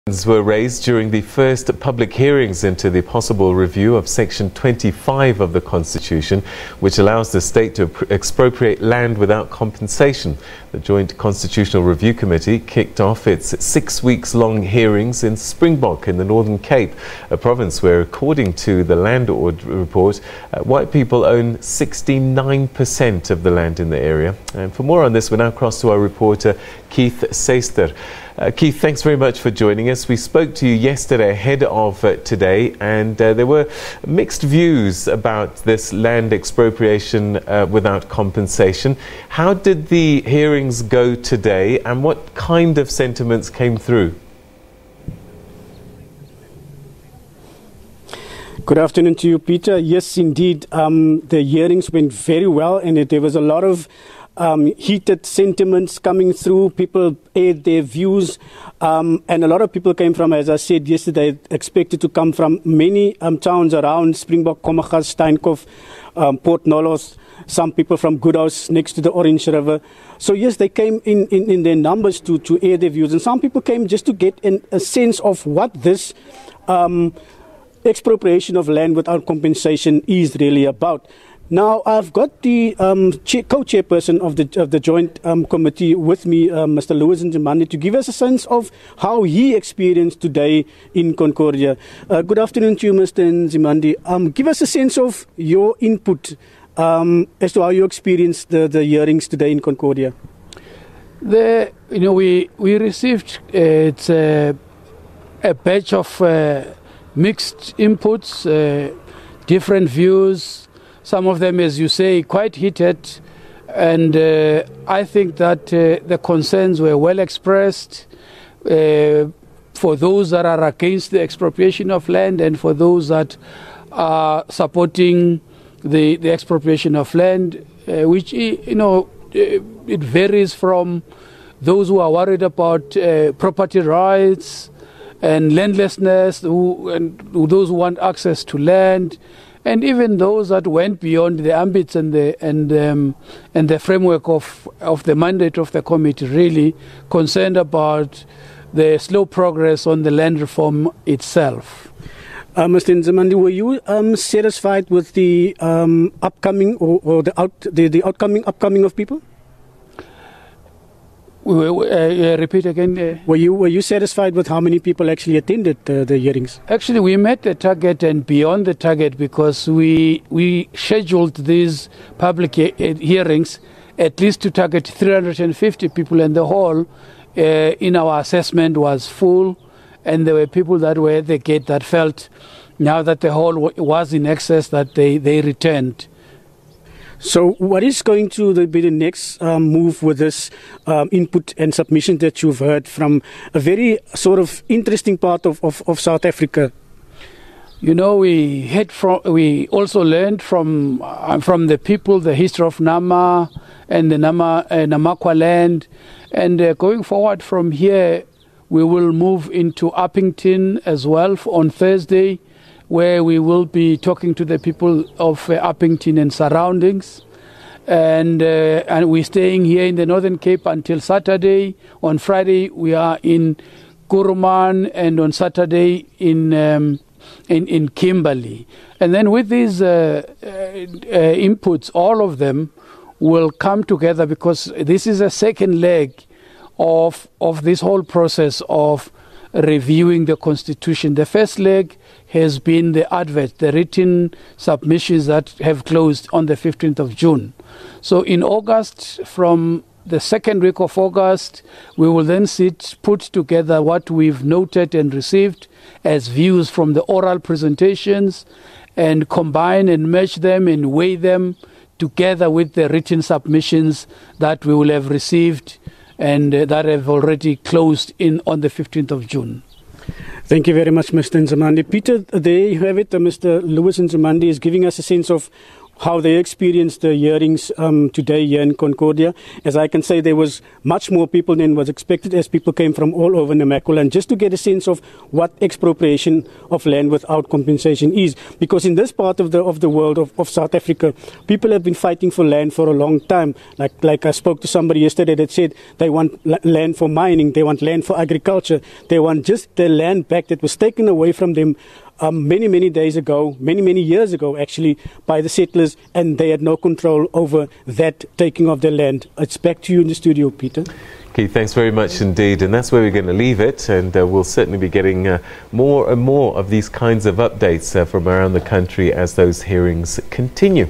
Were raised during the first public hearings into the possible review of Section 25 of the Constitution, which allows the state to expropriate land without compensation. The Joint Constitutional Review Committee kicked off its 6 weeks long hearings in Springbok in the Northern Cape, a province where, according to the Land Audit Report, white people own 69% of the land in the area. And for more on this, we now cross to our reporter Keith Sayster. Keith, thanks very much for joining us. We spoke to you yesterday ahead of today, and there were mixed views about this land expropriation without compensation. How did the hearings go today, and what kind of sentiments came through? Good afternoon to you, Peter. Yes, indeed, the hearings went very well, and there was a lot of heated sentiments coming through. People aired their views, and a lot of people came from, as I said yesterday, expected to come from many towns around Springbok, Komaggas, Steenkop, Port Nolloth, some people from Goodhouse next to the Orange River. So yes, they came in their numbers to air their views, and some people came just to get a sense of what this expropriation of land without compensation is really about. Now, I've got the co-chairperson of the joint committee with me, Mr. Lewis Nzimande, to give us a sense of how he experienced today in Concordia. Good afternoon to you, Mr. Nzimande. Give us a sense of your input as to how you experienced the hearings today in Concordia. We received a batch of mixed inputs, different views. Some of them, as you say, quite heated, and I think that the concerns were well expressed for those that are against the expropriation of land and for those that are supporting the expropriation of land, which, it varies from those who are worried about property rights and landlessness, and those who want access to land, and even those that went beyond the ambits and the framework of the mandate of the committee, really concerned about the slow progress on the land reform itself. Mr. Nzimande, were you satisfied with the upcoming or the upcoming of people? Repeat again. Were you satisfied with how many people actually attended the hearings? Actually, we met the target and beyond the target, because we scheduled these public hearings at least to target 350 people, and the hall in our assessment was full, and there were people that were at the gate that felt now that the hall was in excess that they returned. So what is going to be the next move with this input and submission that you've heard from a very sort of interesting part of South Africa? We also learned from the people the history of Nama and the Namakwa land, and going forward from here, we will move into Uppington as well on Thursday, where we will be talking to the people of Uppington and surroundings. And we're staying here in the Northern Cape until Saturday. On Friday, we are in Kuruman, and on Saturday in Kimberley. And then with these inputs, all of them will come together, because this is a second leg of this whole process of reviewing the Constitution. The first leg has been the advert, the written submissions that have closed on the 15th of June. So in August, from the second week of August, we will then put together what we've noted and received as views from the oral presentations, and combine and merge them and weigh them together with the written submissions that we will have received and that have already closed in on the 15th of June. Thank you very much, Mr. Nzimande. Peter, there you have it. Mr. Lewis Nzimande is giving us a sense of how they experienced the hearings today here in Concordia. As I can say, there was much more people than was expected, as people came from all over Namaqualand, just to get a sense of what expropriation of land without compensation is. Because in this part of the world of South Africa, people have been fighting for land for a long time. Like I spoke to somebody yesterday that said they want land for mining, they want land for agriculture, they want just the land back that was taken away from them many days ago, many years ago actually, by the settlers, and they had no control over that taking of the land. It's back to you in the studio, Peter. Keith, thanks very much indeed, and that's where we're going to leave it, and we'll certainly be getting more and more of these kinds of updates from around the country as those hearings continue.